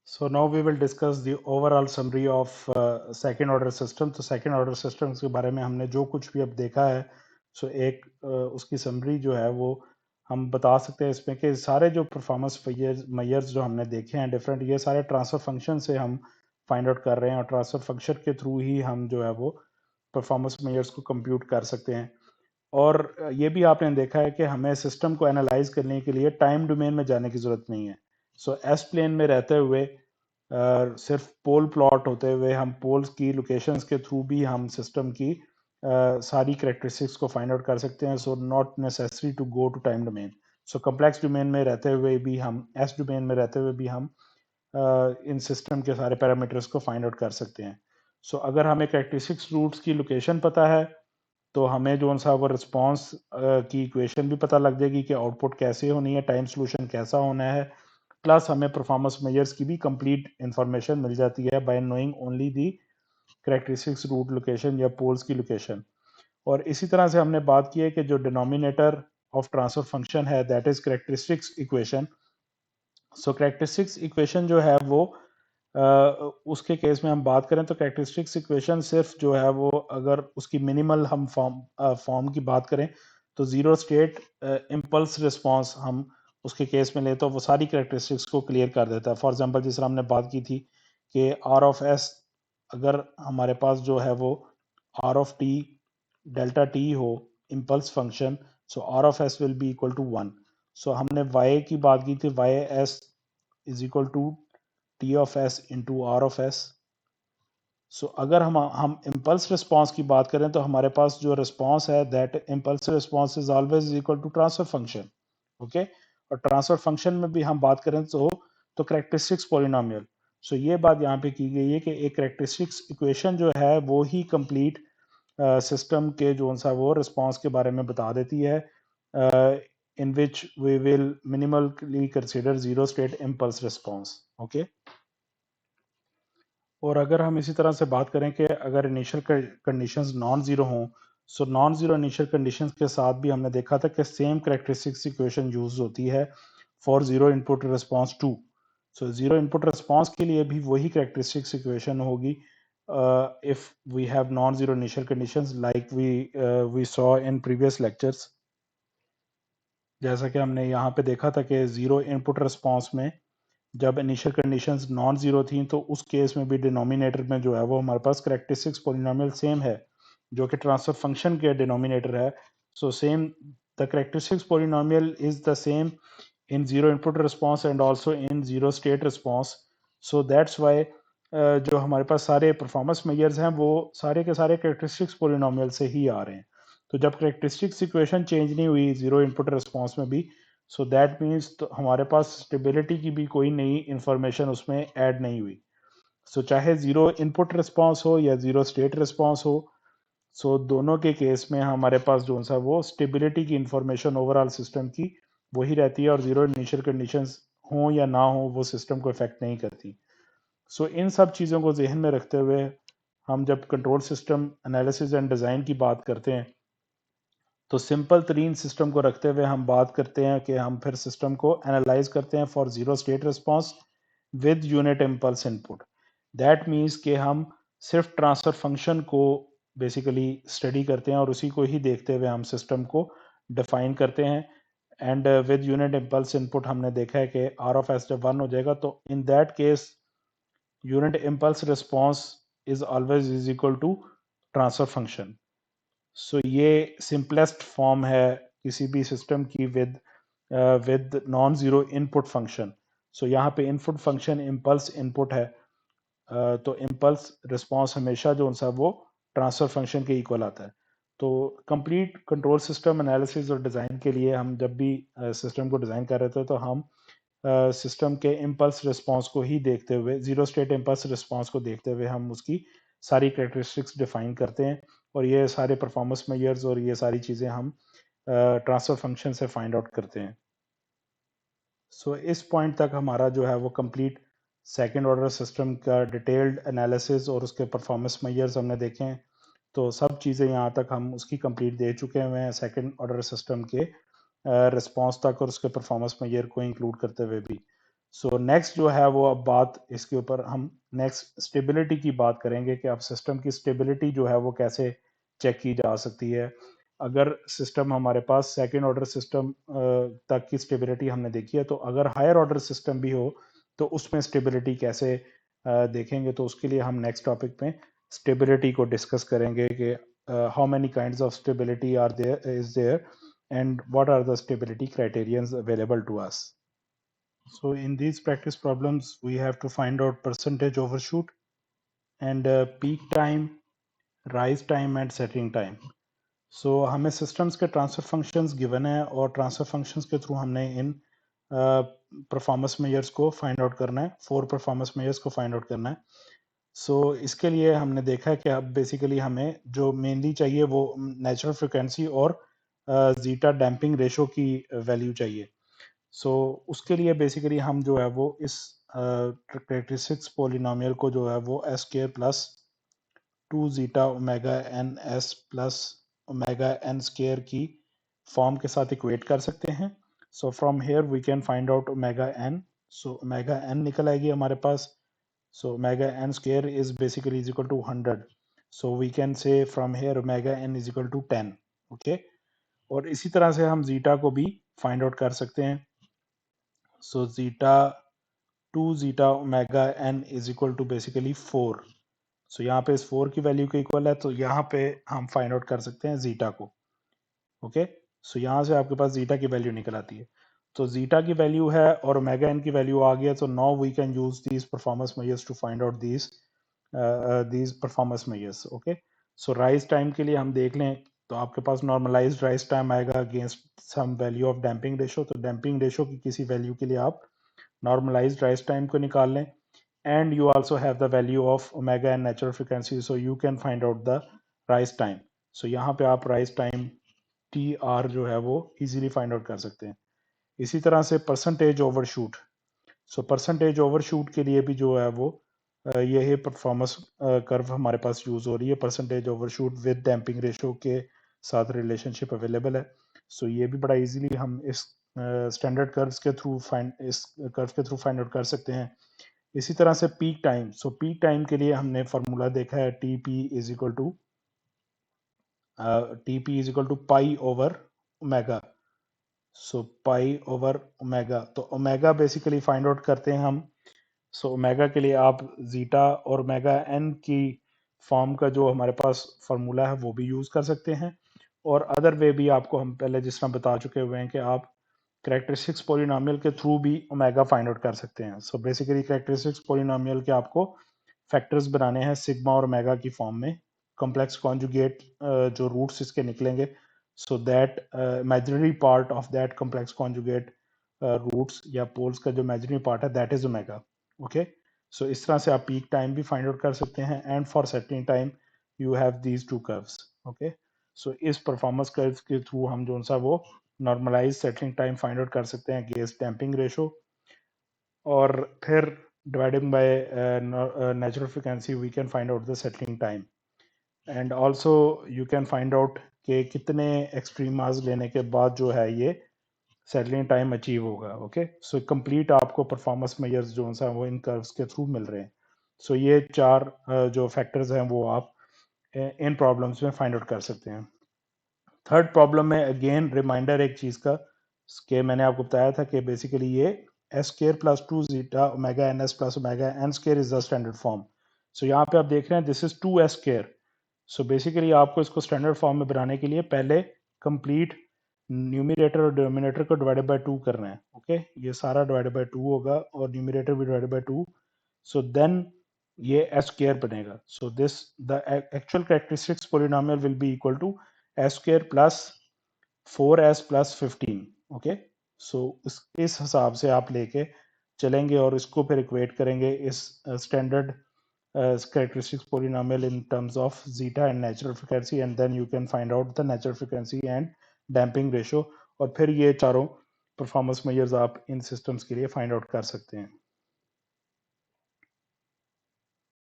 So now we will discuss the overall summary of second order system. तो second order systems के बारे में हमने जो कुछ भी अब देखा है, सो एक उसकी summary जो है वो हम बता सकते हैं इसमें कि सारे जो performance measures जो हमने देखे हैं different, ये सारे transfer function से हम find out कर रहे हैं और transfer function के through ही हम जो है वो performance measures को compute कर सकते हैं। और ये भी आपने देखा है कि हमें सिस्टम को एनालाइज करने के लिए टाइम डोमेन में जाने की जरूरत नहीं है। सो एस प्लेन में रहते हुए सिर्फ पोल प्लॉट होते हुए हम पोल्स की लोकेशंस के थ्रू भी हम सिस्टम की सारी करेक्टरिस्टिक्स को फाइंड आउट कर सकते हैं। So not necessary to go to time domain. So complex domain में रहते हुए भी हम एस डोमेन में रहते हुए भी हम इन सिस्टम के सारे पैरामीटर्स को फाइंड आउट कर सकते हैं। सो अगर हमें करेक्टरिस्टिक्स रूट्स की लोकेशन पता है तो हमें जो सा वो रिस्पॉन्स की इक्वेशन भी पता लग जाएगी कि आउटपुट कैसे होनी है, टाइम सोल्यूशन कैसा होना है, प्लस हमें परफॉर्मेंस मेजर्स की भी कंप्लीट इंफॉर्मेशन मिल जाती है by knowing only the characteristics root location या पोल्स की लोकेशन। और इसी तरह से हमने बात की है कि जो डिनोमिनेटर ऑफ ट्रांसफर फंक्शन है that is characteristics equation. So characteristics equation जो है वो उसके केस में हम बात करें तो करेक्टरिस्टिक्स इक्वेशन सिर्फ जो है वो अगर उसकी मिनिमल हम फॉर्म की बात करें तो जीरो स्टेट इम्पल्स रिस्पांस हम उसके केस में ले तो वो सारी करेक्टरिस्टिक्स को क्लियर कर देता है। फॉर एग्जांपल जिस तरह हमने बात की थी कि आर ऑफ एस अगर हमारे पास जो है वो R of T delta T हो impulse function, so R of S will be equal to one. So हमने वाई की बात की थी, Y S is equal to T of S into R of S. So अगर हम impulse response की बात करें तो हमारे पास जो रिस्पांस है that impulse response is always equal to transfer function. Okay, और ट्रांसफर फंक्शन में भी हम बात करें तो करेक्टरिस्टिक्स पोलिनोमियल। सो ये बात यहाँ पे की गई है कि एक करेक्टरिस्टिक्स इक्वेशन जो है वो ही कंप्लीट सिस्टम के जो सा वो रिस्पांस के बारे में बता देती है, in which we will minimally consider zero state impulse response. Okay, और अगर हम इसी तरह से बात करें कि अगर इनिशियल कंडीशंस नॉन जीरो हों, so non zero initial conditions के साथ भी हमने देखा था कि सेम करेक्टरिस्टिक्स इक्वेशन यूज होती है for zero input response too. So zero input response के लिए भी वही करेक्टरिस्टिक्स इक्वेशन होगी if we have non zero initial conditions like we saw in previous lectures. जैसा कि हमने यहाँ पे देखा था कि जीरो इनपुट रिस्पांस में जब इनिशियल कंडीशंस नॉन जीरो थी तो उस केस में भी डिनोमिनेटर में जो है वो हमारे पास करेक्टरिस्टिक्स पोलिनोमियल सेम है जो कि ट्रांसफर फंक्शन के डिनोमिनेटर है। So same the characteristics polynomial is the same in zero input response and also in zero state response. So that's why जो हमारे पास सारे परफॉर्मेंस मेजर्स हैं वो सारे के सारे करेक्टरिस्टिक्स पोलिनोमियल से ही आ रहे हैं। तो जब करेक्टरिस्टिक्स इक्वेशन चेंज नहीं हुई जीरो इनपुट रिस्पांस में भी, सो दैट मीन्स तो हमारे पास स्टेबिलिटी की भी कोई नई इंफॉर्मेशन उसमें ऐड नहीं हुई। सो चाहे जीरो इनपुट रिस्पांस हो या जीरो स्टेट रिस्पांस हो, सो दोनों के केस में हमारे पास जो सा वो स्टेबिलिटी की इंफॉर्मेशन ओवरऑल सिस्टम की वही रहती है और जीरो इनिशियल कंडीशंस हो या ना हो वो सिस्टम को इफेक्ट नहीं करती। सो इन सब चीज़ों को जहन में रखते हुए हम जब control system analysis and design की बात करते हैं तो सिंपल तरीन सिस्टम को रखते हुए हम बात करते हैं कि हम फिर सिस्टम को एनालाइज करते हैं for zero state response with unit impulse input. That means कि हम सिर्फ ट्रांसफर फंक्शन को बेसिकली स्टडी करते हैं और उसी को ही देखते हुए हम सिस्टम को डिफाइन करते हैं। And with unit impulse input हमने देखा है कि आर ऑफ एस जब वन हो जाएगा तो in that case unit impulse response is always is equal to transfer function. So ये सिंपलेस्ट फॉर्म है किसी भी सिस्टम की with non zero input function. So यहाँ पे इनपुट फंक्शन इम्पल्स इनपुट है, तो इम्पल्स रिस्पांस हमेशा जो सा वो ट्रांसफर फंक्शन के इक्वल आता है। तो कंप्लीट कंट्रोल सिस्टम एनालिसिस और डिज़ाइन के लिए हम जब भी सिस्टम को डिज़ाइन कर रहे थे तो हम सिस्टम के इम्पल्स रिस्पांस को ही देखते हुए जीरो स्टेट इम्पल्स रिस्पांस को देखते हुए हम उसकी सारी कैरेक्टरिस्टिक्स डिफाइन करते हैं और ये सारे परफॉर्मेंस मेजर्स और ये सारी चीज़ें हम ट्रांसफर फंक्शन से फाइंड आउट करते हैं। सो इस पॉइंट तक हमारा जो है वो कंप्लीट सेकंड ऑर्डर सिस्टम का डिटेल्ड एनालिसिस और उसके परफॉर्मेंस मेजर्स हमने देखे हैं। तो सब चीज़ें यहाँ तक हम उसकी कंप्लीट दे चुके हुए हैं सेकंड ऑर्डर सिस्टम के रिस्पांस तक और उसके परफॉर्मेंस मेजर को इंक्लूड करते हुए भी। सो नेक्स्ट जो है वो अब बात इसके ऊपर हम नेक्स्ट स्टेबिलिटी की बात करेंगे कि अब सिस्टम की स्टेबिलिटी जो है वो कैसे चेक की जा सकती है। अगर सिस्टम हमारे पास सेकेंड ऑर्डर सिस्टम तक की स्टेबिलिटी हमने देखी है, तो अगर हायर ऑर्डर सिस्टम भी हो तो उसमें स्टेबिलिटी कैसे देखेंगे, तो उसके लिए हम नेक्स्ट टॉपिक में स्टेबिलिटी को डिस्कस करेंगे कि how many kinds of stability are there is there and what are the stability criterions available to us. So in these practice problems, we have to find out percentage overshoot and peak time, rise time and setting time. So हमें systems के transfer functions given है और transfer functions के through हमने इन performance measures को find out करना है, 4 performance measures को find out करना है. So इसके लिए हमने देखा है कि अब basically हमें जो mainly चाहिए वो natural frequency और zeta damping ratio की value चाहिए. उसके लिए बेसिकली हम जो है वो इस कैरेक्टरिस्टिक्स पोलिनोमियल को जो है वो S square plus 2 zeta omega N S plus omega N square की फॉर्म के साथ इक्वेट कर सकते हैं. So from here we can find out omega N. So omega N निकल आएगी हमारे पास. So omega N square is basically is equal to 100. So we can say from here omega N is equal to 10. Okay, और इसी तरह से हम zeta को भी फाइंड आउट कर सकते हैं. So zeta 2 zeta omega n is equal to basically 4. So यहाँ पे इस 4 की वैल्यू के इक्वल है, तो यहाँ पे हम फाइंड आउट कर सकते हैं जीटा को. ओके, सो यहाँ से आपके पास जीटा की वैल्यू निकल आती है. तो जीटा की वैल्यू है और ओमेगा एन की वैल्यू आ गया. तो now we can use these performance measures to find out these performance measures. Okay, so rise time के लिए हम देख लें तो आपके पास नॉर्मलाइज्ड राइज टाइम आएगा against some value of damping ratio. तो डैम्पिंग रेशो की किसी वैल्यू के लिए आप normalized rise time को निकाल लें, and you also have the value of omega and natural frequency, so you can find out the rise time. So यहाँ पे आप rise time TR जो है वो easily find out कर सकते हैं. इसी तरह से percentage overshoot. So percentage overshoot के लिए भी जो है वो ये परफॉर्मेंस कर्व हमारे पास यूज हो रही है. Percentage overshoot with damping ratio के साथ रिलेशनशिप अवेलेबल है. सो ये भी बड़ा इजीली हम इस स्टैंडर्ड कर्व्स के थ्रू इस कर्व के थ्रू फाइंड आउट कर सकते हैं. इसी तरह से peak time. So peak time के लिए हमने फार्मूला देखा है T P is equal to pi over omega. So pi over omega. तो ओमेगा बेसिकली फाइंड आउट करते हैं हम. सो ओमेगा के लिए आप जीटा और ओमेगा एन की फॉर्म का जो हमारे पास फार्मूला है वो भी यूज कर सकते हैं. और अदर वे भी आपको हम पहले जिस तरह बता चुके हुए हैं कि आप कैरेक्टरिस्टिक्स पोलिनोमियल के थ्रू भी ओमेगा फाइंड आउट कर सकते हैं. सो बेसिकली कैरेक्टरिस्टिक्स पोलिनोमियल के आपको फैक्टर्स बनाने हैं सिग्मा और ओमेगा की फॉर्म में. कॉम्प्लेक्स कॉन्जुगेट जो रूट्स इसके निकलेंगे, so that imaginary part of that complex conjugate roots या पोल्स का जो इमेजिनरी पार्ट है दैट इज ओमेगा. ओके, सो इस तरह से आप पीक टाइम भी फाइंड आउट कर सकते हैं. And for setting time you have these two curves. Okay, सो इस परफॉर्मेंस कर्व के थ्रू हम जो सा वो normalize settling time find out कर सकते हैं अगेंस्ट डैम्पिंग रेशो. और फिर dividing by natural frequency we can find out the settling time. And also you can find out कि कितने एक्सट्रीम मास लेने के बाद जो है ये सेटलिंग टाइम अचीव होगा. ओके, सो कंप्लीट आपको परफॉर्मेंस मेजर्स जो सा वो इन कर्व्स के थ्रू मिल रहे हैं. सो ये चार जो फैक्टर्स हैं वो आप इन प्रॉब्लम्स में फाइंड आउट कर सकते हैं. थर्ड प्रॉब्लम में अगेन रिमाइंडर एक चीज का कि मैंने आपको बताया था कि बेसिकली ये S square plus 2 zeta omega N S plus omega N square is the standard form. So यहाँ पे आप देख रहे हैं this is 2 S square. So basically आपको इसको स्टैंडर्ड फॉर्म में बनाने के लिए पहले कंप्लीट न्यूमिनेटर और डिनोमिनेटर को डिवाइडेड बाय 2 करना है. ओके, ये सारा डिवाइडेड बाय 2 होगा और न्यूमिनेटर भी डिवाइडेड बाय 2. सो देन ये एस स्क्वायर बनेगा. So this the actual characteristics polynomial will be equal to S square plus 4s plus 15. Okay, सो इस हिसाब से आप लेके चलेंगे और इसको फिर इक्वेट करेंगे इस standard characteristics polynomial in terms of zeta and natural frequency, and then you can find out the natural frequency and damping ratio. और फिर ये चारों परफॉर्मेंस मेजर्स आप इन सिस्टम्स के लिए फाइंड आउट कर सकते हैं.